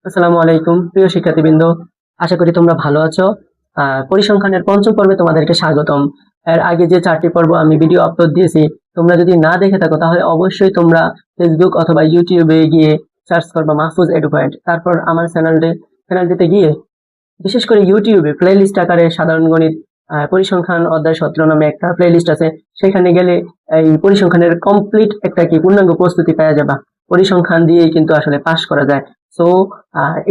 আসসালামু আলাইকুম প্রিয় শিক্ষার্থীবৃন্দ, আশা করি তোমরা ভালো আছো। পরিসংখ্যানের পঞ্চম পর্বে তোমাদেরকে স্বাগতম। এর আগে যে 4টি পর্ব আমি ভিডিও আপলোড দিয়েছি, তোমরা যদি না দেখে থাকো তাহলে অবশ্যই তোমরা ফেসবুক অথবা ইউটিউবে গিয়ে সার্চ করবা মাহফুজ এডু পয়েন্ট। তারপর আমার চ্যানেলটিতে গিয়ে বিশেষ করে ইউটিউবে প্লেলিস্ট আকারে সাধারণ গণিত পরিসংখ্যান অধ্যায় 17 নামে একটা প্লেলিস্ট আছে। সেখানে গেলে এই পরিসংখ্যানের কমপ্লিট একটা পূর্ণাঙ্গ প্রস্তুতি পাওয়া যাবে। পরিসংখ্যান দিয়েই কিন্তু আসলে পাস করা যায়। সো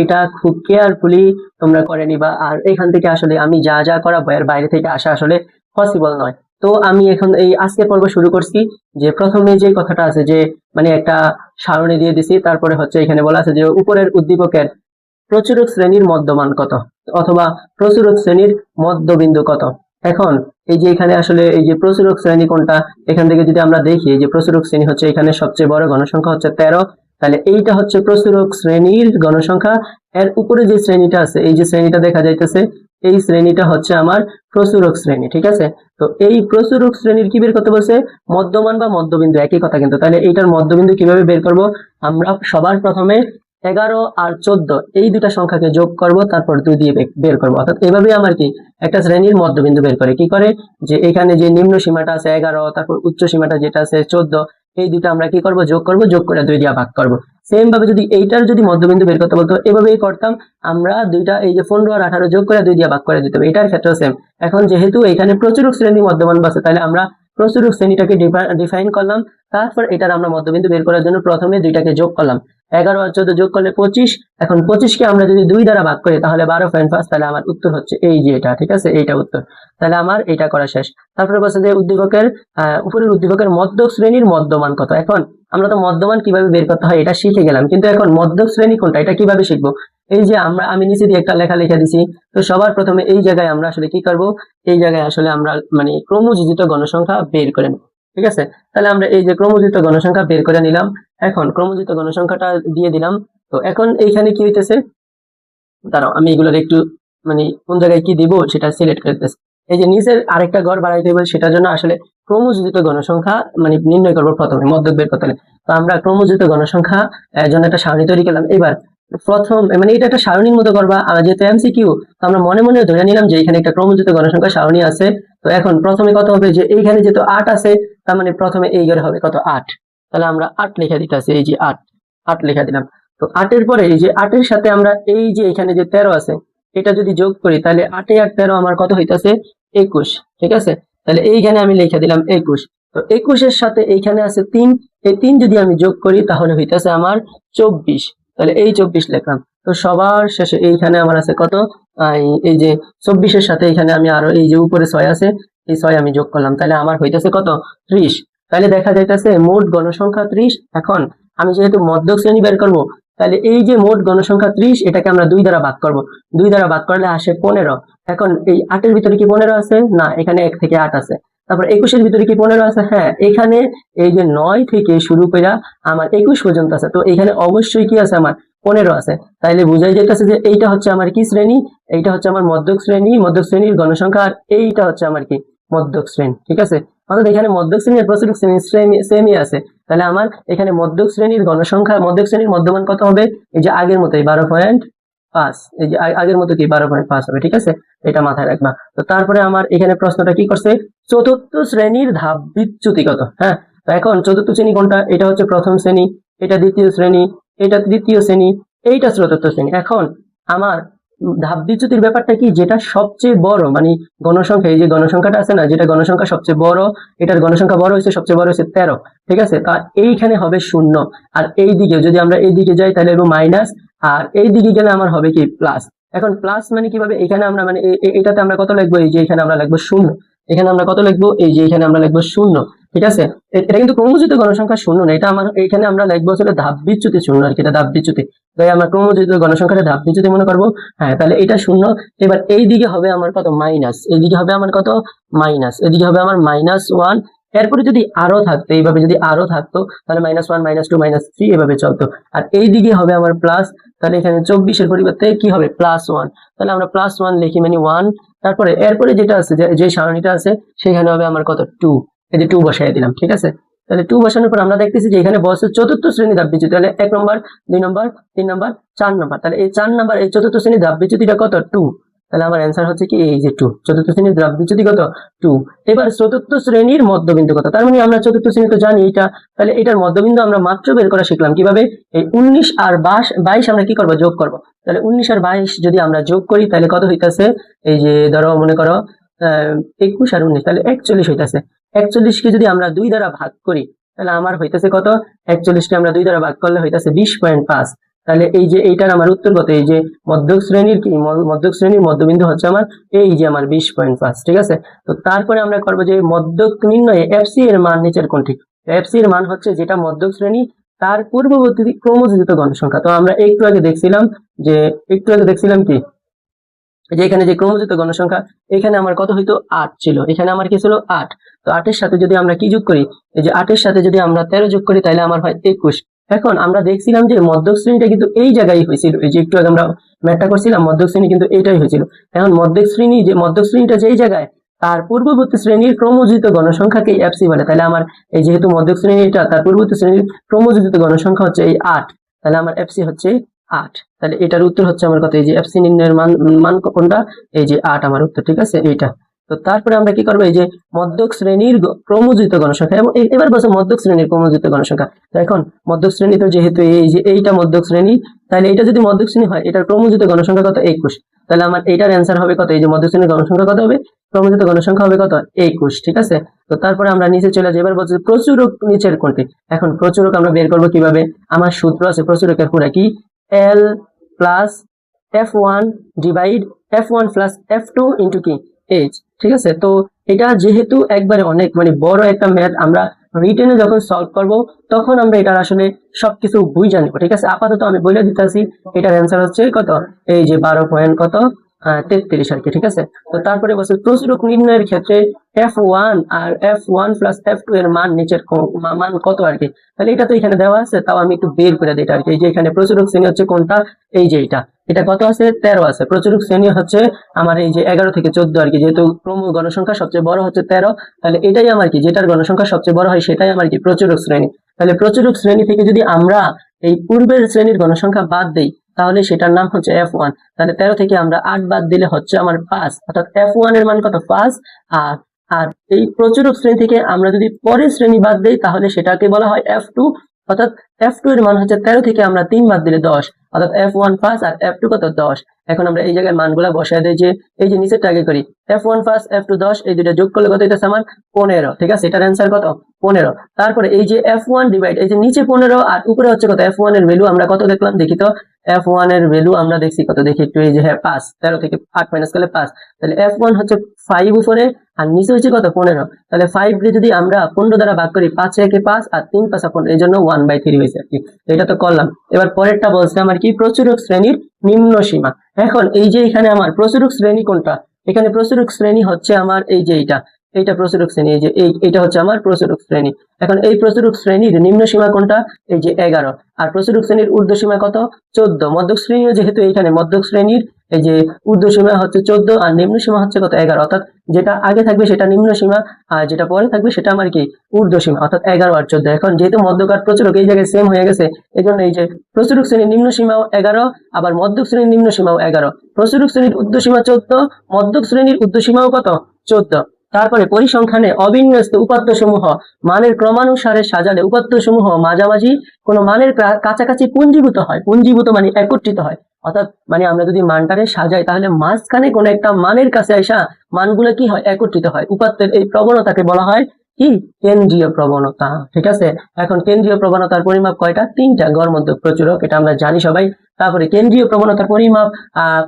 এটা খুব কেয়ারফুলি তোমরা করে নিবা। আর এখান থেকে আসলে আমি যা যা করাবো এর বাইরে থেকে আসা আসলে পসিবল নয়। তো আমি এখন এই আজকের পর্ব শুরু করছি। যে প্রথমে যে কথাটা আছে যে মানে একটা সারণী দিয়ে দিছি, তারপরে হচ্ছে এখানে বলা আছে যে উপরের উদ্দীপকের প্রচুরক শ্রেণীর মধ্যমান কত, অথবা প্রচুরক শ্রেণীর মধ্যবিন্দু কত। এখন এই যে এখানে আসলে এই যে প্রচুরক শ্রেণী কোনটা, এখান থেকে যদি আমরা দেখি যে প্রচুরক শ্রেণী হচ্ছে এখানে সবচেয়ে বড় গণসংখ্যা হচ্ছে 13, তাহলে এইটা হচ্ছে প্রচুরক শ্রেণীর গণসংখ্যা। এর উপরে যে শ্রেণীটা আছে, এই যে শ্রেণীটা দেখা যাইতেছে, এই শ্রেণীটা হচ্ছে আমার প্রচুরক শ্রেণী। ঠিক আছে, তো এই প্রচুরক শ্রেণীর কি বের করতে বলছে? মধ্যমান বা মধ্যবিন্দু, একই কথা কিন্তু। তাহলে এইটার মধ্যবিন্দু কিভাবে বের করব? আমরা সবার প্রথমে 11 আর 14 এই দুটা সংখ্যাকে যোগ করব, তারপর 2 দিয়ে বের করব। অর্থাৎ এভাবে আমার কি একটা শ্রেণীর মধ্যবিন্দু বের করে। কি করে? যে এখানে যে নিম্ন সীমাটা আছে 11, তারপর উচ্চ সীমাটা যেটা আছে 14, এই দুটো আমরা কি করব? যোগ করব, যোগ করে 2 দিয়ে ভাগ করব। সেম ভাবে যদি এইটার যদি মধ্যবিন্দু বের করতে বলতো, এভাবেই করতাম আমরা। দুইটা এই যে 15 আর 18 যোগ করে 2 দিয়ে ভাগ করে দিতে হবে। এটার ক্ষেত্রেও সেম। এখন যেহেতু এখানে প্রচুরক শ্রেণী মধ্যমান আছে, তাহলে আমরা প্রচুরক শ্রেণীটাকে ডিফাইন করলাম। তারপর এটার আমরা মধ্যবিন্দু বের করার জন্য প্রথমে দুইটাকে যোগ করলাম। 11 আর 14 যোগ করলে 25। এখন 25কে আমরা যদি 2 দ্বারা ভাগ করি তাহলে 12.5। তাহলে আমার উত্তর হচ্ছে এই যে এটা। ঠিক আছে, এইটা উত্তর। তাহলে আমার এটা করা শেষ। তারপরে বলছে যে উদ্দীপকের উপরের উদ্দীপকের মধ্যক শ্রেণীর মধ্যমান কত। এখন আমরা তো মধ্যমান কিভাবে বের করতে হয় এটা শিখে গেলাম, কিন্তু এখন মধ্যক শ্রেণী কোনটা এটা কিভাবে শিখবো? এই যে আমি নিচে দিয়ে একটা লেখা লিখে দিছি। তো সবার প্রথমে এই জায়গায় আমরা আসলে কি করব? এই জায়গায় আসলে আমরা মানে ক্রমযোজিত গণসংখ্যা বের করে নেব। ঠিক আছে, তাহলে আমরা এই যে ক্রমযোজিত গণসংখ্যা বের করে নিলাম। এখন ক্রমযোজিত গণসংখ্যাটা দিয়ে দিলাম। তো এখন এইখানে কি হইতেছে, দাঁড়াও আমি এগুলোর একটু মানে কোন জায়গায় কি দিব সেটা সিলেক্ট করে দিতেছি। এই যে নিচের আরেকটা ঘর বাড়াইতে হবে, সেটার জন্য আসলে ক্রমযোজিত গণসংখ্যা মানে নির্ণয় করবো প্রথমে মধ্যক বের করতে হলে। তো আমরা ক্রমযোজিত গণসংখ্যা জন্য একটা সারণী তৈরি করলাম। এবার প্রথম মানে এটা একটা সারণীর মতো করবা, যেহেতু এমসিকিউ, তো আমরা মনে মনে ধরে নিলাম যে এখানে একটা ক্রমযোজিত গণসংখ্যা সারণী আছে। তো এখন প্রথমে কত হবে? যে এইখানে যেহেতু 8 আছে, তার মানে প্রথমে এই ঘরে হবে কত? 8। তাহলে আমরা 8 লিখে দিতেছি। এই যে 8 লিখে দিলাম। তো 8-এর পরে এই যে 8-এর সাথে আমরা এই যে এখানে যে 13 আছে, এটা যদি যোগ করি তাহলে 8 আর 13 আমার কত হইতাছে? 21। ঠিক আছে, তাহলে এইখানে আমি লিখে দিলাম 21। তো 21-এর সাথে এইখানে আছে 3, এই 3 যদি আমি যোগ করি তাহলে হইতাছে আমার 24। তাহলে এই 24 লিখলাম। তো সবার শেষে এইখানে আমার আছে কত? এই যে 24-এর সাথে এখানে আমি আরো এই যে উপরে 6 আছে, এই 6 আমি যোগ করলাম। তাহলে আমার হইতাছে কত? 30। তাহলে দেখা যাইতেছে মোট গণসংখ্যা 30। এখন আমি যেহেতু মধ্যক শ্রেণী বের করবো, তাহলে এই যে মোট গণসংখ্যা 30, এটাকে আমরা 2 দ্বারা ভাগ করব। 2 দ্বারা ভাগ করলে আসে 15। এখন এই 8-এর ভিতরে কি 15 আছে? না, এখানে 1 থেকে 8 আছে। তারপর 21-এর ভিতরে কি 15 আছে? হ্যাঁ, এখানে এই যে 9 থেকে শুরু করে আমার 21 পর্যন্ত আছে। তো এখানে অবশ্যই কি আছে? আমার 15 আছে। তাইলে বুঝাই যাইতেছে যে এইটা হচ্ছে আমার কি শ্রেণী? এইটা হচ্ছে আমার মধ্যক শ্রেণী, মধ্যক শ্রেণীর গণসংখ্যা। আর এইটা হচ্ছে আমার কি? মধ্যক শ্রেণী। ঠিক আছে, অর্থাৎ এখানে মধ্যক শ্রেণী আর প্রচুরক শ্রেণী সেমই আছে। তাহলে আমার এখানে মধ্যক শ্রেণীর গণসংখ্যা, মধ্যক শ্রেণীর মধ্যমান কত হবে? এই যে আগের মতোই 12.5। এই যে আগের মতো কি 12.5 হবে। ঠিক আছে, এটা মাথায় রাখবা। তো তারপরে আমার এখানে প্রশ্নটা কি করছে? চতুর্থ শ্রেণীর ধাপ বিচ্যুতি কত। হ্যাঁ, তো এখন চতুর্থ শ্রেণী কোনটা? এটা হচ্ছে প্রথম শ্রেণী, এটা দ্বিতীয় শ্রেণী, এটা তৃতীয় শ্রেণী, এইটা চতুর্থ শ্রেণী। এখন আমার ধাপ বিচ্যুতির ব্যাপারটা কি? যেটা সবচেয়ে বড় মানে গণসংখ্যা, এই যে গণসংখ্যাটা আছে না, যেটা গণসংখ্যা সবচেয়ে বড়, এটার গণসংখ্যা বড় হয়েছে, সবচেয়ে বড় হয়েছে 13। ঠিক আছে, তা এইখানে হবে 0। আর এই দিকে যদি আমরা এই দিকে যাই তাহলে হবে মাইনাস, আর এই দিকে গেলে আমার হবে কি? প্লাস। এখন প্লাস মানে কিভাবে? এখানে আমরা মানে এটাতে আমরা কত লিখবো? এই যে এখানে আমরা লিখবো 0। এখানে আমরা কত লিখবো? এই যে এখানে আমরা লিখবো 0। ঠিক আছে, এটা কিন্তু ক্রমযোজিত গণসংখ্যা 0 না, এটা আমার এখানে আমরা লিখবো আসলে ধাপ বিচ্যুতি 0 আর কি। এটা ধাপ বিচ্যুতি, তাই আমরা ক্রমযোজিত গণসংখ্যাটা ধাপ বিচ্যুতি মনে করবো। হ্যাঁ, তাহলে এটা 0। এবার এই দিকে হবে আমার কত? মাইনাস। এইদিকে হবে আমার কত? মাইনাস। এদিকে হবে আমার -1। এরপরে যদি আরো থাকতো, এইভাবে যদি আরো থাকতো তাহলে -1, -2, -3 এভাবে চলতো। আর এই দিকে হবে আমার প্লাস। তাহলে এখানে 24-এর পরিবর্তে কি হবে? +1। তাহলে আমরা +1 লিখি, মানে 1। তারপরে এরপরে যেটা আছে, যে সারণীটা আছে, সেখানে হবে আমার কত? 2। এই যে 2 বসাই দিলাম। ঠিক আছে, তাহলে 2 বসানোর পর আমরা দেখতেছি যে এখানে বলছে চতুর্থ শ্রেণী ধাপ বিচ্যুতি, তাহলে 1 নম্বর 2 নম্বর 3 নম্বর 4 নম্বর, তাহলে এই 4 নম্বর এই চতুর্থ শ্রেণী ধাপ বিচ্যুতিটা কত 2, তাহলে আমার অ্যান্সার হচ্ছে কি এই যে 2, চতুর্থ শ্রেণীর ধাপ বিচ্যুতি কত 2। এবার চতুর্থ শ্রেণীর মধ্যবিন্দু কত, তার মানে আমরা চতুর্থ শ্রেণী তো জানি এটা, তাহলে এটার মধ্যবিন্দু আমরা মাত্র বের করা শিখলাম কিভাবে, এই 19 আর 22 আমরা কি করব যোগ করব, তাহলে 19 আর 22 যদি আমরা যোগ করি তাহলে কত হইতাছে, এই যে ধরো মনে করো 21 আর 19 তাহলে 41 হইতাছে। 41 কে যদি আমরা 2 দ্বারা ভাগ করি তাহলে আমার হইতাছে কত, 41 কে আমরা 2 দ্বারা ভাগ করলে হইতাছে 20.5। তাহলে এই যে এইটার আমার উত্তর কত, এই যে মধ্যক শ্রেণীর কি মধ্যক শ্রেণীর মধ্যবিন্দু হচ্ছে আমার এই যে আমার 20.5, ঠিক আছে। তো তারপরে আমরা করবো যে মধ্যক নির্ণয়ে এফসি এর মান নিচের কোনটি, এফসি এর মান হচ্ছে যেটা মধ্যক শ্রেণী তার পূর্ববর্তী ক্রমযোজিত গণসংখ্যা। তো আমরা একটু আগে দেখছিলাম কি যে এখানে যে ক্রমযোজিত গণসংখ্যা, এখানে আমার কত হইতো 8 ছিল, এখানে আমার কি ছিল 8, তো 8 এর সাথে যদি আমরা কি যোগ করি, এই যে 8 এর সাথে যদি আমরা 13 যোগ করি তাহলে আমার হয় 21। এখন আমরা দেখছিলাম যে মধ্যক শ্রেণীটা কিন্তু এই জায়গায় হয়েছিল, এই যে একটু আগে আমরা ম্যাথটা করছিলাম মধ্যক শ্রেণী কিন্তু এইটাই হয়েছিল। এখন মধ্যক শ্রেণীটা যেই জায়গায় তার পূর্ববর্তী শ্রেণীর ক্রমযোজিত গণসংখ্যাকে এফসি বলে, তাহলে আমার এই যেহেতু মধ্যক শ্রেণীটা তার পূর্ববর্তী শ্রেণীর ক্রমযোজিত গণসংখ্যা হচ্ছে এই 8, তাহলে আমার এফসি হচ্ছে 8, তাহলে এটার উত্তর হচ্ছে আমার কত, এই যে এফসি নির্ণয়ের মান কোনটা, এই যে 8 আমার উত্তর, ঠিক আছে এইটা। তো তারপরে আমরা কি করবো, এই যে মধ্যক শ্রেণীর ক্রমযোজিত গণসংখ্যা, এবং এবার বলছে মধ্যক শ্রেণীর ক্রমযোজিত গণসংখ্যা। তো এখন মধ্যক শ্রেণী তো যেহেতু এই যে এইটা মধ্যক শ্রেণী, তাহলে এটা যদি মধ্যক শ্রেণী হয় এটার ক্রমযোজিত গণসংখ্যা কত 21, তাহলে আমার এইটার অ্যান্সার হবে কত, এই যে মধ্যক শ্রেণীর গণসংখ্যা কত হবে, ক্রমযোজিত গণসংখ্যা হবে কত 21, ঠিক আছে। তো তারপরে আমরা নিচে চলে যাই, এবার বলছে প্রচুরক নিচের কোনটি। এখন প্রচুরক আমরা বের করবো কিভাবে, আমার সূত্র আছে প্রচুরকের পুরা কি, L plus F1 divide F1 plus F2 into কি H, ঠিক আছে। তো এটা যেহেতু একবারে অনেক মানে বড় একটা ম্যাথ, আমরা রিটেনে যখন সলভ করব তখন আমরা এটার আসলে সবকিছু বুঝে নিব, ঠিক আছে। আপাতত আমি বলে দিতেছি এটার অ্যান্সার হচ্ছে কত, এই যে 12.33 আর কি, ঠিক আছে। তো তারপরে বলছে প্রচুরক নির্ণয়ের ক্ষেত্রে F1 আর F1 প্লাস F2 এর মান নিচের মান কত আর কি, তাহলে এটা তো এখানে দেওয়া আছে, তাও আমি একটু বের করে দিই আর কি। এই যে এখানে প্রচুরক শ্রেণী হচ্ছে কোনটা, এই যে এটা কত আছে 13 আছে, প্রচুরক শ্রেণী হচ্ছে আমার এই যে 11 থেকে 14 আর কি, যেহেতু ক্রম গণসংখ্যা সবচেয়ে বড় হচ্ছে 13, তাহলে এটাই আমার কি, যেটার গণসংখ্যা সবচেয়ে বড় হয় সেটাই আমার কি প্রচুরক শ্রেণী। তাহলে প্রচুরক শ্রেণী থেকে যদি আমরা এই পূর্বের শ্রেণীর গণসংখ্যা বাদ দেই তাহলে সেটার নাম হচ্ছে F1, তাহলে 13 থেকে আমরা 8 বাদ দিলে হচ্ছে আমার 5, অর্থাৎ F1 এর মান কত 5। আর এই প্রচুরক শ্রেণী থেকে আমরা যদি পরের শ্রেণী বাদ দেই তাহলে সেটাকে বলা হয় F2, অর্থাৎ F2 এর মান হচ্ছে 13 থেকে আমরা 3 বাদ দিলে 10, অর্থাৎ F1 5 আর F2 কত 10। এখন আমরা এই জায়গায় মানগুলা বসায় দেই, যে এই যে নিচেরটা আগে করি, F1 5 F2 10, এই দুটো যোগ করলে কত হইতাছে আমার 15, ঠিক আছে। এটার অ্যান্সার কত 15। তারপরে এই যে F1 ডিভাইড এই যে নিচে 15 আর উপরে হচ্ছে কত, F1 এর ভ্যালু আমরা কত দেখলাম দেখি তো, F1 এর ভ্যালু আমরা দেখছি কত দেখি একটু, এই যে হ্যাঁ 5, 13 থেকে 8 মাইনাস করলে 5, তাহলে F1 হচ্ছে 5 উপরে আর নিচে হচ্ছে কত 15, তাহলে 5 কে যদি আমরা 15 দ্বারা ভাগ করি 5 একে 5 আর 3 5 15, এই জন্য 1/3 হয়েছে আর কি। এটা তো করলাম। এবার পরেরটা বলছে আমার কি প্রচুরক শ্রেণীর নিম্ন সীমা। এখন এই যে এখানে আমার প্রচুরক শ্রেণী কোনটা, এখানে প্রচুরক শ্রেণী হচ্ছে আমার এই যে এইটা প্রচুরক শ্রেণী, এই যে এইটা হচ্ছে আমার প্রচুরক শ্রেণী। এখন এই প্রচুরক শ্রেণীর নিম্ন সীমা কোনটা, এই যে 11, আর প্রচুরক শ্রেণীর ঊর্ধ্ব সীমা কত 14। মধ্যক শ্রেণীও যেহেতু এইখানে মধ্যক শ্রেণীর এই যে ঊর্ধ্ব সীমা হচ্ছে 14 আর নিম্ন সীমা হচ্ছে কত 11, অর্থাৎ যেটা আগে থাকবে সেটা নিম্ন সীমা আর যেটা পরে থাকবে সেটা আমার কি ঊর্ধ্ব সীমা, অর্থাৎ 11 আর 14। এখন যেহেতু মধ্যক আর প্রচুরক এই জায়গায় সেম হয়ে গেছে, এই জন্য এই যে প্রচুরক শ্রেণীর নিম্ন সীমাও 11, আবার মধ্যক শ্রেণীর নিম্ন সীমাও 11, প্রচুরক শ্রেণীর ঊর্ধ্ব সীমা 14, মধ্যক শ্রেণীর ঊর্ধ্ব সীমাও কত 14। তারপরে পরিসংখ্যানে অবিন্যস্ত উপাত্ত সমূহ মানের ক্রমানুসারে সাজালে উপাত্ত সমূহ মাঝামাঝি কোন মানের কাছাকাছি পুঞ্জীভূত হয়, পুঞ্জীভূত মানে একত্রিত হয়, অর্থাৎ মানে আমরা যদি মানটারে সাজাই তাহলে মাঝখানে কোন একটা মানের কাছে আসা মানগুলো কি হয় একত্রিত হয়। উপাত্তের এই প্রবণতাকে বলা হয় কি কেন্দ্রীয় প্রবণতা, ঠিক আছে। এখন কেন্দ্রীয় প্রবণতার পরিমাপ কয়টা, 3টা, গড় মধ্যক প্রচুরক, এটা আমরা জানি সবাই। তারপরে কেন্দ্রীয় প্রবণতার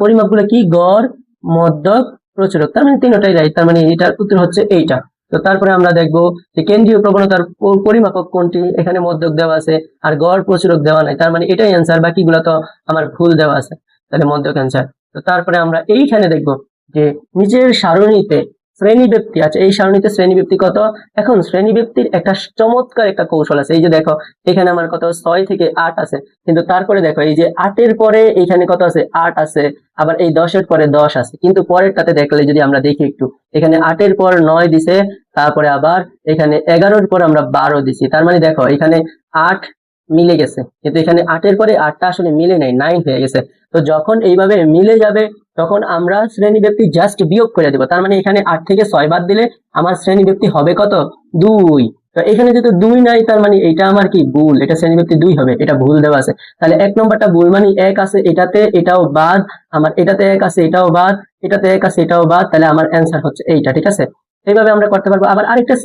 পরিমাপগুলো কি গড় মধ্যক প্রচুরক, তার মানে 3টাই রাইট, তার মানে এটার উত্তর হচ্ছে এইটা। তো তারপরে আমরা দেখবো যে কেন্দ্রীয় প্রবণতার পরিমাপক কোনটি, এখানে মধ্যক দেওয়া আছে আর গড় প্রচুরক দেওয়া নাই, তার মানে এটাই অ্যান্সার, বাকিগুলো তো আমার ভুল দেওয়া আছে, তাহলে মধ্যক অ্যান্সার। তো তারপরে আমরা এইখানে দেখবো যে নিচের সারণীতে শ্রেণীব্যক্তি আছে, এই সারণীতে শ্রেণীব্যক্তি কত। এখন শ্রেণীব্যক্তির একটা চমৎকার একটা কৌশল আছে, এই যে দেখো এখানে আমার কত 6 থেকে 8 আছে, কিন্তু তারপরে দেখো এই যে 8-এর পরে এখানে কত আছে 8 আছে, আবার এই 10-এর পরে 10 আছে, কিন্তু পরেরটাতে দেখলে যদি আমরা দেখি একটু, এখানে 8-এর পর 9 দিছে, তারপরে আবার এখানে 11-র পর আমরা 12 দিছি, তার মানে দেখো এখানে 8 মিলে গেছে, কিন্তু এখানে 8-এর পরে 8টা আসলে মিলে নাই, 9 হয়ে গেছে। তো যখন এইভাবে মিলে যাবে তখন আমরা শ্রেণী ব্যক্তি জাস্ট বিয়োগ করে দেবো, তার মানে এখানে 8 থেকে 6 বাদ দিলে আমার শ্রেণী ব্যক্তি হবে কত, 2। তো এখানে যেহেতু 2 নাই, তার মানে এটা আমার কি ভুল, এটা শ্রেণী ব্যক্তি 2 হবে, এটা ভুল দেওয়া আছে। তাহলে 1 নম্বরটা ভুল, মানে 1 আছে এটাতে, এটাও বাদ, আমার এটাতে 1 আছে এটাও বাদ, এটাতে 1 আছে এটাও বাদ, তাহলে আমার অ্যান্সার হচ্ছে এইটা। ঠিক আছে, এইভাবে আমরা করতে পারবো। আবার আরেকটা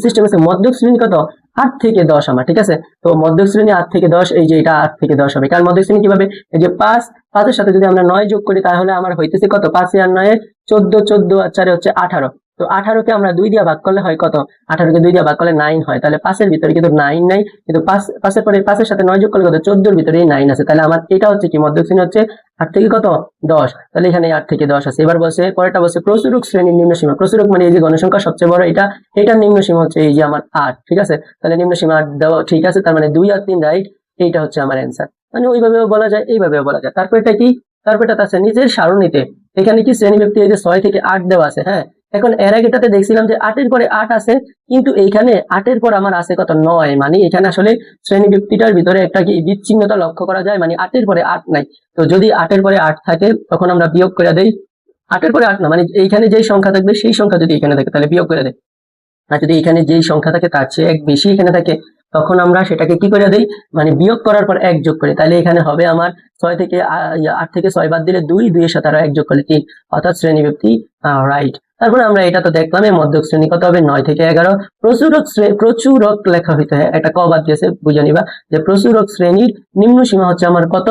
সিস্টেম আছে, মধ্যক শ্রেণী কত, 8 থেকে 10 আমার। ঠিক আছে, তো মধ্যক শ্রেণী 8 থেকে 10, এই যে এটা 8 থেকে 10 হবে, কারণ মধ্যক শ্রেণী কিভাবে, এই যে 5-এর সাথে যদি আমরা 9 যোগ করি তাহলে আমার হইতেছে কত, 5 আর 9 14, 14 আর 4 হচ্ছে 18। তো 18-কে আমরা 2 দিয়ে ভাগ করলে হয় কত, 18-কে 2 দিয়ে ভাগ করলে 9 হয়। তাহলে 5-এর ভিতরে কিন্তু 9 নাই, কিন্তু 5-এর পরে 5-এর সাথে 9 যোগ করলে কত, 14-র ভিতরে 9 আছে। তাহলে আমার এটা হচ্ছে কি, মধ্যক শ্রেণী হচ্ছে 8 থেকে কত, 10। তাহলে এখানে 8 থেকে 10 আছে। এবার বলছে পরেরটা, বলছে প্রচুরক শ্রেণীর নিম্ন সীমা। প্রচুরক মানে এই যে গণসংখ্যা সবচেয়ে বড়, এটার নিম্ন সীমা হচ্ছে এই যে আমার 8। ঠিক আছে, তাহলে নিম্ন সীমা 8 দেওয়া ঠিক আছে, তার মানে 2 আর 3 রাইট, এইটা হচ্ছে আমার অ্যান্সার। মানে ওইভাবেও বলা যায়, এইভাবেও বলা যায়। তারপর এটা কি, তারপর এটা আছে নিচের সারণীতে, এখানে কি শ্রেণী ব্যক্তি এই যে 6 থেকে 8 দেওয়া আছে। হ্যাঁ, এখন এর আগেটাতে দেখছিলাম যে 8-এর পরে 8 আছে, কিন্তু এইখানে 8-এর পর আমার আছে কত, 9। মানে এখানে আসলে শ্রেণী ব্যক্তিটার ভিতরে একটা কি বিচ্ছিন্নতা লক্ষ্য করা যায়, মানে 8-এর পরে 8 নাই। তো যদি 8-এর পরে 8 থাকে তখন আমরা বিয়োগ করে দেই, 8-এর পরে 8 না, মানে এইখানে যেই সংখ্যা থাকবে সেই সংখ্যা যদি এখানে থাকে তাহলে বিয়োগ করে দেয়। আর যদি এখানে যেই সংখ্যা থাকে তার চেয়ে 1 বেশি এখানে থাকে, তখন আমরা সেটাকে কি করে দেই, মানে বিয়োগ করার পর 1 যোগ করি। তাহলে এখানে হবে আমার 6 থেকে 8 থেকে 6 বাদ দিলে 2, 2 এর সাথে আরো 1 যোগ করলে 3, অর্থাৎ শ্রেণী ব্যক্তি রাইট। তারপরে আমরা এটা তো দেখলাম, মধ্যক শ্রেণী কত হবে, 9 থেকে 11। প্রচুরক লেখা হইতে হয়, একটা ক বাদ দিয়েছে, বুঝে নিবা যে প্রচুরক শ্রেণীর নিম্ন সীমা হচ্ছে আমার কত,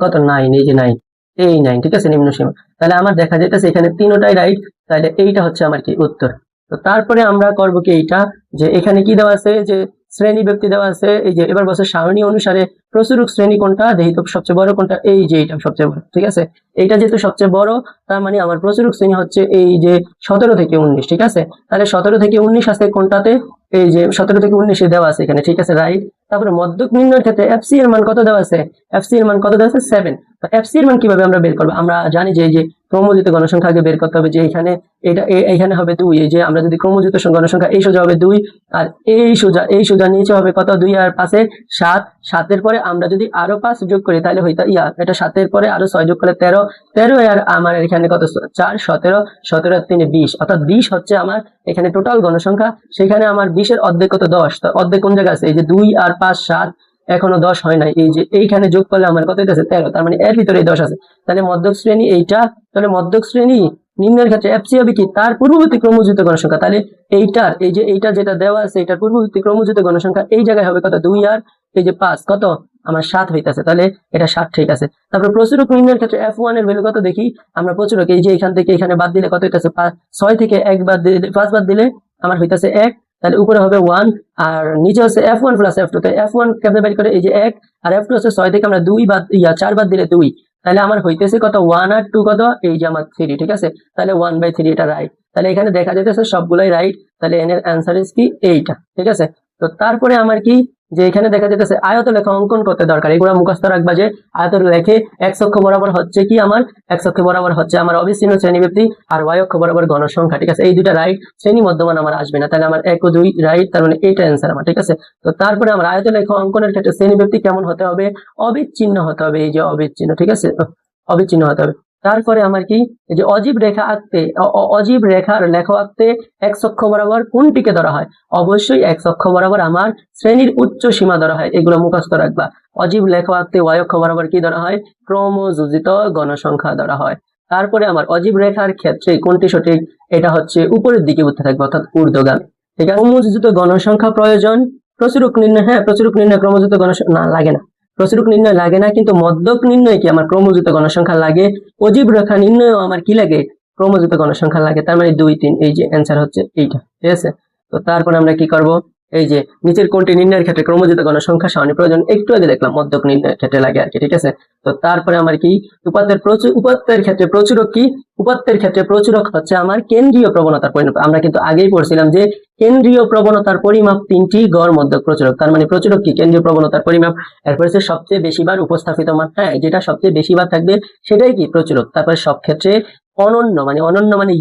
কত 9, এই যে 9, এই 9। ঠিক আছে, নিম্ন সীমা। তাহলে আমার দেখা যাইতেছে এখানে তিনটাই রাইট, তাহলে এইটা হচ্ছে আমার কি উত্তর। তো তারপরে আমরা করব কি এইটা, যে এখানে কি দেওয়া আছে, যে শ্রেণী ব্যক্তি দেওয়া আছে, এই যে এবার বলছে সারণী অনুসারে প্রচুরক শ্রেণী কোনটা, যেহেতু সবচেয়ে বড় কোনটা, এই যে এটা সবচেয়ে বড়। ঠিক আছে, এইটা যেহেতু সবচেয়ে বড়, তার মানে আমার প্রচুরক শ্রেণী হচ্ছে এই যে 17 থেকে 19। ঠিক আছে, তাহলে 17 থেকে 19 আছে কোনটাতে, এই যে 17 থেকে 19 দেওয়া আছে এখানে। ঠিক আছে, রাইট। তারপরে মধ্যক নির্ণয়ের ক্ষেত্রে এফসি এর মান কত দেওয়া আছে, এফসি এর মান কত দেওয়া আছে, 7। তো এফসি এর মান কিভাবে আমরা বের করবো, আমরা জানি যে এই যে ক্রমোজিত গণসংখ্যা আগে বের করতে হবে, যে এখানে এটা এখানে হবে 2, এই যে আমরা যদি ক্রমোজিত গণসংখ্যা, এই সোজা হবে 2, আর এই সোজা নিচে হবে কত, 2 আর 5-এ 7, 7-এর পরে আমরা যদি আরো 5 যোগ করি তাহলে হইতা এটা 7-এর পরে আরো 6 যোগ করলে 13, 13 আর আমার এখানে কত, 4, 17, 17 আর 3 20, অর্থাৎ 20 হচ্ছে আমার এখানে টোটাল গণসংখ্যা। সেখানে আমার 20-এর অর্ধেক কত, 10। তো অর্ধেক কোন জায়গায় আছে, এই যে 2 আর 5 7, এখনো 10 হয় নাই, এই যে এইখানে যোগ করলে আমার কত হইতেছে, 13। তার মানে এর ভিতরে 10 আছে, তাহলে মধ্যক শ্রেণী এইটা। তাহলে মধ্যক শ্রেণী নিম্নের ক্ষেত্রে এফসি হবে কি, তার পূর্ববর্তী ক্রমযুক্ত গণসংখ্যা। তাহলে এইটার এই যে এইটা যেটা দেওয়া আছে, এটার পূর্ববর্তী ক্রমযুক্ত গণসংখ্যা এই জায়গায় হবে কত, 2 আর এই যে 5 কত, আমার 7 হইতাছে। তাহলে এটা 7 ঠিক আছে। তারপর প্রচুরক নির্ণয়ের ক্ষেত্রে F1 এর ভ্যালু কত দেখি আমরা। প্রচুরক এই যে এখান থেকে এখানে বাদ দিলে কত হইতাছে, 6 থেকে 1 বাদ দিলে, 5 বাদ দিলে আমার হইতাছে 1, তাহলে উপরে হবে 1 আর নিচে হচ্ছে F1 প্লাস F2। তো F1 কেমনে বের করে, এই যে 1, আর F2 হচ্ছে 6 থেকে আমরা 2 বাদ 4 বাদ দিলে 2, তাহলে আমার হইতেছে কত, 1 আর 2 কত, এই যে আমার 3। ঠিক আছে, তাহলে 1/3 এটা রাইট। তাহলে এখানে দেখা যাইতেছে সবগুলাই রাইট, তাহলে এর অ্যান্সার ইজ কি এইটা। ঠিক আছে, তো তারপরে আমার কি, যে এখানে দেখা যাইতেছে আয়ত লেখা অঙ্কন করতে দরকার, এগুলো মুখস্থ রাখবা যে আয়ত লেখে x অক্ষ বরাবর হচ্ছে কি আমার, x অক্ষ বরাবর হচ্ছে আমার অবিচ্ছিন্ন শ্রেণীব্যক্তি, আর y অক্ষ বরাবর গণসংখ্যা। ঠিক আছে, এই দুইটা রাইট, শ্রেণী মধ্যমান আমার আসবে না, তাহলে আমার 1 ও 2 রাইট, তার মানে এইটা অ্যান্সার আমার। ঠিক আছে, তো তারপরে আমার আয়ত লেখা অঙ্কনের ক্ষেত্রে শ্রেণীব্যক্তি কেমন হতে হবে, অবিচ্ছিন্ন হতে হবে, এই যে অবিচ্ছিন্ন। ঠিক আছে, অবিচ্ছিন্ন হতে হবে। তারপরে আমার কি, এই যে অজীব রেখা আঁকতে, অজীব রেখার লেখা আঁকতে x অক্ষ বরাবর কোনটিকে ধরা হয়, অবশ্যই x অক্ষ বরাবর আমার শ্রেণীর উচ্চ সীমা ধরা হয়, এগুলো মুখস্থ রাখবা। অজীব লেখা আঁকতে y অক্ষ বরাবর কি ধরা হয়, ক্রমযোজিত গণসংখ্যা ধরা হয়। তারপরে আমার অজীব রেখার ক্ষেত্রে কোনটি সঠিক, এটা হচ্ছে উপরের দিকে উঠতে থাকবে, অর্থাৎ ঊর্ধ্বগামী। ঠিক আছে, ক্রমযোজিত গণসংখ্যা প্রয়োজন। প্রচুরক নির্ণয়, হ্যাঁ প্রচুরক নির্ণয় ক্রমযোজিত গণসংখ্যা না লাগে না, প্রচুরক নির্ণয় লাগে না, কিন্তু মধ্যক নির্ণয় কি আমার ক্রমযোজিত গণসংখ্যা লাগে। অজীব রেখা নির্ণয় আমার কি লাগে, ক্রমযোজিত গণসংখ্যা লাগে, তার মানে 2 3, এই যে অ্যান্সার হচ্ছে এইটা। ঠিক আছে, তো তারপরে আমরা কি করব, এই যে নিচের কোনটি নির্ণয়ের ক্ষেত্রে ক্রমযোজিত গণসংখ্যা সারণী প্রয়োজন, একটু আগে দেখলাম মধ্যক নির্ণয়ের ক্ষেত্রে লাগে আর কি। ঠিক আছে, তো তারপরে আমার কি, উপাত্তের ক্ষেত্রে প্রচুরক কি, উপাত্তের ক্ষেত্রে প্রচুরক হচ্ছে আমার কেন্দ্রীয় প্রবণতার পরিমাপ। আমরা কিন্তু আগেই পড়ছিলাম যে কেন্দ্রীয় প্রবণতার পরিমাপ 3টি গড় মধ্যক প্রচুরক, তার মানে প্রচুরক কি, কেন্দ্রীয় প্রবণতার পরিমাপ। এরপরে হচ্ছে সবচেয়ে বেশিবার উপস্থাপিত মান, হ্যাঁ যেটা সবচেয়ে বেশিবার থাকবে সেটাই কি প্রচুরক। তারপরে সব ক্ষেত্রে অনন্য, মানে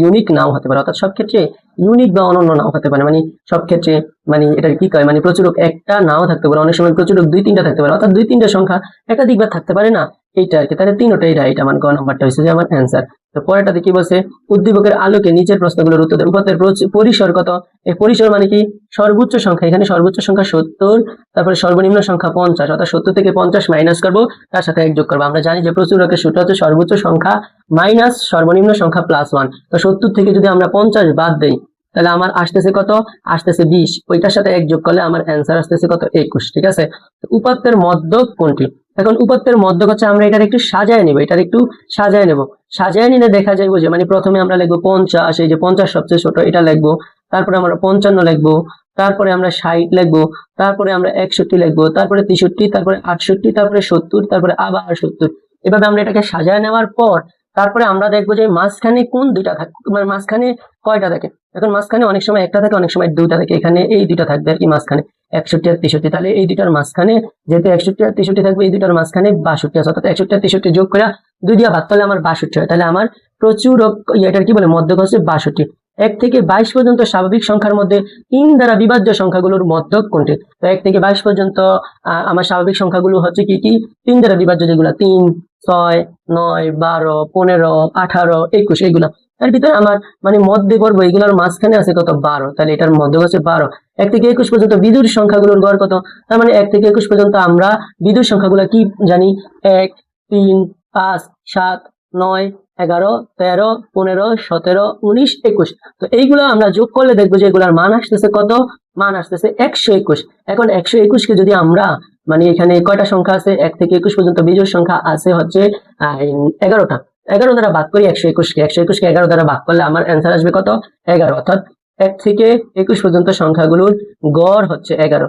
ইউনিক নাও হতে পারে, অর্থাৎ সব ক্ষেত্রে ইউনিক বা অনন্য নাও হতে পারে, মানে সব ক্ষেত্রে মানে এটা কি কয়, মানে প্রচুরক একটা নাও থাকতে পারে, অনেক সময় প্রচুরক 2-3টা থাকতে পারে, অর্থাৎ 2-3টা সংখ্যা একাধিকবার থাকতে পারে না, এইটা আর কি। তাহলে তিনটাই রাইট, আমার গ নাম্বারটা হচ্ছে যে আমার অ্যান্সার। তো পরেরটাতে কি বলছে, উদ্দীপকের আলোকে নিচের প্রশ্নগুলোর উত্তর দেন। উপাত্তের পরিসর কত? এই পরিসর মানে কি সর্বোচ্চ সংখ্যা, এখানে সর্বোচ্চ সংখ্যা 70, তারপরে সর্বনিম্ন সংখ্যা 50, অর্থাৎ 70 থেকে 50 মাইনাস করবো, তার সাথে 1 যোগ করবো। আমরা জানি যে প্রচুরকের সূত্র হচ্ছে সর্বোচ্চ সংখ্যা মাইনাস সর্বনিম্ন সংখ্যা প্লাস 1। তো 70 থেকে যদি আমরা 50 বাদ দেই তাহলে আমার আসতেছে কত? আসতেছে 20, ওইটার সাথে 1 যোগ করলে আমার অ্যান্সার আসতেছে কত? 21। ঠিক আছে, উপাত্তের মধ্যক কোনটি? এখন উপাত্তের মধ্যক হচ্ছে, আমরা এটার একটু সাজায় নেব, সাজায় নিলে দেখা যাবে যে মানে প্রথমে আমরা লিখবো 50, এই যে 50 সবচেয়ে ছোট, এটা লিখবো। তারপরে আমরা 55 লিখবো, তারপরে আমরা 60 লিখবো, তারপরে আমরা 61 লিখবো, তারপরে 63, তারপরে 68, তারপরে 70, তারপরে আবার 70। এভাবে আমরা এটাকে সাজায় নেওয়ার পর তারপরে আমরা দেখবো যে মাঝখানে কোন দুইটা থাকে, মানে মাঝখানে কয়টা থাকে। এখন মাঝখানে অনেক সময় একটা থাকে, অনেক সময় দুইটা থাকে, এখানে এই দুইটা থাকবে আর কি মাঝখানে, 61 আর 63। তাহলে এই দুইটার মাঝখানে যেহেতু 61 আর 63 থাকবে, এই দুইটার মাঝখানে 62 আছে, অর্থাৎ 61 আর 63 যোগ করে 2 দিয়ে ভাগ করলে আমার 62 হয়। তাহলে আমার প্রচুর এটার কি বলে মধ্যক হচ্ছে 62। 1 থেকে 22 পর্যন্ত স্বাভাবিক সংখ্যার মধ্যে 3 দ্বারা বিভাজ্য সংখ্যাগুলোর মধ্যক কোনটি? তো 1 থেকে 22 পর্যন্ত আমার স্বাভাবিক সংখ্যাগুলো হচ্ছে কি কি 3 দ্বারা বিভাজ্য, যেগুলো 3, 6, 9, 12, 15, 18, 21, এইগুলা। এর ভিতরে আমার মানে মধ্যে পড়বো, এগুলোর মাঝখানে আছে কত? 12। তাহলে এটার মধ্যে হচ্ছে 12। 1 থেকে 21 পর্যন্ত বিজোড় সংখ্যাগুলোর গড় কত? তার মানে 1 থেকে 21 পর্যন্ত আমরা বিজোড় সংখ্যাগুলো কি জানি? 1, 3, 5, 7, 9, 11, 13, 15, 17, 19, 21। তো এইগুলো আমরা যোগ করলে দেখবো যে এগুলার মান আসতেছে কত? মান আসতেছে 121। এখন 121 কে যদি আমরা মানে এখানে কয়টা সংখ্যা আছে? 1 থেকে 21 পর্যন্ত বিজোড় সংখ্যা আছে হচ্ছে 11টা। 11 দ্বারা ভাগ করি 121 কে, 121 কে 11 দ্বারা ভাগ করলে আমার অ্যান্সার আসবে কত? 11। অর্থাৎ 1 থেকে 21 পর্যন্ত সংখ্যাগুলোর গড় হচ্ছে 11।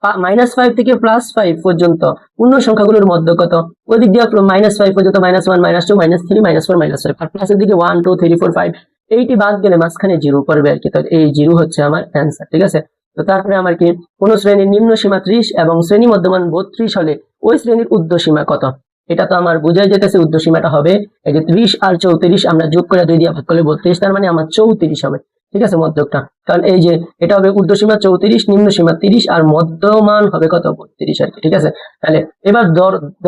-5 থেকে +5 পর্যন্ত পূর্ণ সংখ্যাগুলোর মধ্যে কত? ওই দিক দিয়ে -5 পর্যন্ত -1, -2, -3, -4, -5, আর প্লাসের দিকে 1, 2, 3, 4, 5 এইটি বাদ গেলে মাঝখানে 0 পড়বে আর কি। তো এই 0 হচ্ছে আমার অ্যান্সার। ঠিক আছে, তো তারপরে আমার কি কোন শ্রেণীর নিম্ন সীমা 30 এবং শ্রেণী মধ্যমান 32 হলে ওই শ্রেণীর ঊর্ধ্ব সীমা কত? এটা তো আমার বোঝাই যেতেছে ঊর্ধ্ব সীমাটা হবে এই যে 30 আর 34 আমরা যোগ করে 2 দিয়ে ভাগ করলে 32, তার মানে আমার 34 হবে। ঠিক আছে, মধ্যকটা, কারণ এই যে এটা হবে ঊর্ধ্ব সীমা 34, নিম্ন সীমা 30, আর মধ্যমান হবে কত? 32 আর কি। ঠিক আছে, তাহলে এবার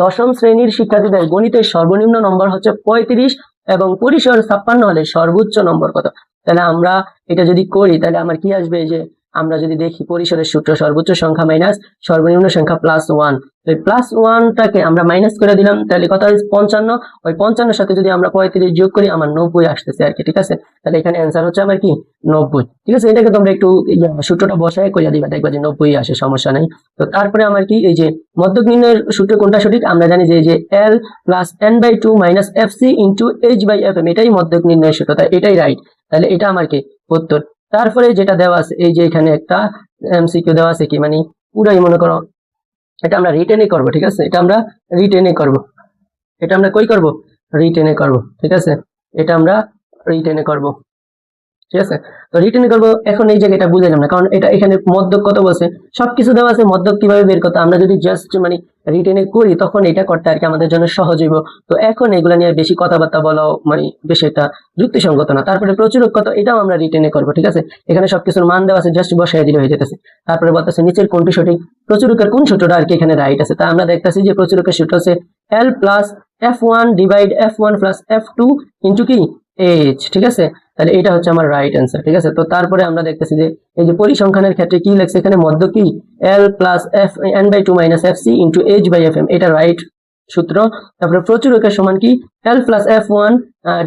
দশম শ্রেণীর শিক্ষার্থীদের গণিতের সর্বনিম্ন নম্বর হচ্ছে 35 এবং পরিসর 56 হলে সর্বোচ্চ নম্বর কত? তাহলে আমরা এটা যদি করি তাহলে আমার কি আসবে? যে আমরা যদি দেখি পরিসরের সূত্র সর্বোচ্চ সংখ্যা মাইনাস সর্বনিম্ন সংখ্যা +1, এই +1টাকে আমরা মাইনাস করে দিলাম, তাহলে কত হয়? 55। ওই 55 সাথে যদি আমরা 35 যোগ করি আমার 90 আসতেছে আর কি। ঠিক আছে, তাহলে এখানে অ্যান্সার হচ্ছে আমার কি 90। ঠিক আছে, এটাকে তোমরা একটু সূত্রটা বসায় করে দিবা, দেখবা যে 90 আসে, সমস্যা নাই। তো তারপরে আমার কি এই যে মধ্যক নির্ণয়ের সূত্র কোনটা সঠিক? আমরা জানি যে এই যে L + n/2 - fc * h/fm, এটাই মধ্যক নির্ণয়ের সূত্র, তাই এটাই রাইট। তাহলে এটা আমার কি উত্তর। তারপরে যেটা দেওয়া আছে এই যে এখানে একটা এমসিকিউ দেওয়া আছে, কি মানে পুরাই মনে করো এটা আমরা রিটেনে করব। ঠিক আছে, এটা আমরা রিটেনে করব, এটা আমরা কই করব? রিটেনে করব। ঠিক আছে, এটা আমরা রিটেনে করব। ঠিক আছে, তো রিটেনে করবো। এখন এই জায়গাটা বুঝাইলাম না, কারণ এটা এখানে মধ্যক কত বলছে, সবকিছু দেওয়া আছে, মধ্যক কিভাবে বের করতে আমরা যদি জাস্ট মানে রিটেনে করি তখন এটা করতে আর কি আমাদের জন্য সহজ হইব। তো এখন এগুলা নিয়ে বেশি কথাবার্তা বলা মানে বেশি এটা যুক্তিসঙ্গত না। তারপরে প্রচুরক কত, এটাও আমরা রিটেনে করবো। ঠিক আছে, এখানে সবকিছুর মান দেওয়া আছে, জাস্ট বসাই দিলে হয়ে যেতেছে। তারপরে বলতেছে নিচের কোনটি সঠিক? প্রচুরকের কোন সূত্রটা আর কি এখানে রাইট আছে? তা আমরা দেখতেছি যে প্রচুরকের সূত্র হচ্ছে L + f1 / f1 + f2 * কি h। ঠিক আছে, তাহলে এটা হচ্ছে আমার রাইট অ্যান্সার। ঠিক আছে, তো তারপরে আমরা দেখতেছি যে এই যে পরিসংখ্যানের ক্ষেত্রে কি লেখছে এখানে মধ্য কি L + n/2 - fc * h/fm, এটা রাইট সূত্র। তারপরে প্রচুরকের সমান কি L + f1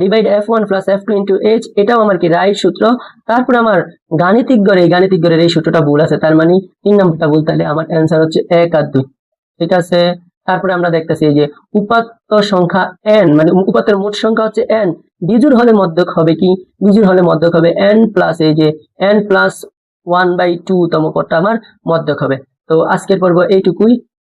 / f1 + f2 * h, এটাও আমার কি রাইট সূত্র। তারপরে আমার গাণিতিক গড়ের এই সূত্রটা ভুল আছে, তার মানে 3 নম্বরটা ভুল, তাহলে আমার অ্যান্সার হচ্ছে 1 আর 2। ঠিক আছে, তারপরে আমরা দেখতেছি এই যে উপাত্ত সংখ্যা n, মানে উপাত্তের মোট সংখ্যা হচ্ছে n, বিজোড় হলে মধ্যক হবে কি? বিজোড় হলে মধ্যক হবে n প্লাস এই যে n + 1/2 তম পদটা আমার মধ্যক হবে। তো আজকের পর্ব এইটুকুই।